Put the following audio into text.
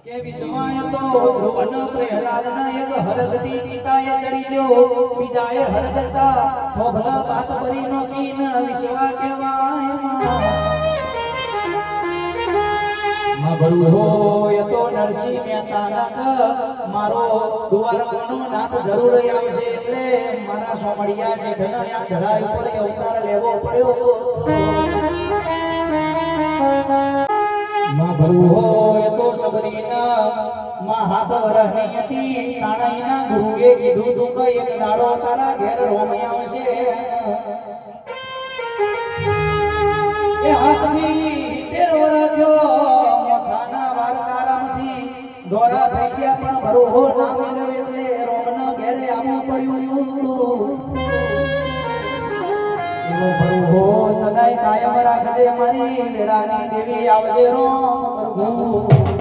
કે વિસ્માય તો ધ્રુવન પ્રહલાદના એક હરગતી ચિતાએ ચડી જો બીજાએ હરદતા થોભલા બાત ભરી નો કીન વિશ્વા કહેવાય માં ભરું હોય તો નરસિંહ મહેતા મારો દ્વારકાનો નાથ જરૂર આવશે એટલે મારા સોમડિયા શેઠના આ ધરા ઉપર અવતાર લેવો પડ્યો માં ભરું હોય તો સબરીના માં હાથ વરહની હતી તાણાઈના ગુરુએ કીધું તું કે એક દાડો તારા ઘેર રોમય આવશે એ હાથની 13 વર્ષ જો મોખાના વાર તારામથી દોરા થઈ ગયા પણ ભરું ના મેળવ્યો એટલે રોમના ઘેરે આવવું પડ્યું એવો ભરું હો સદાય કાયમ રાખજે મારી વેરાની દેવી આવજે રોમ પ્રભુ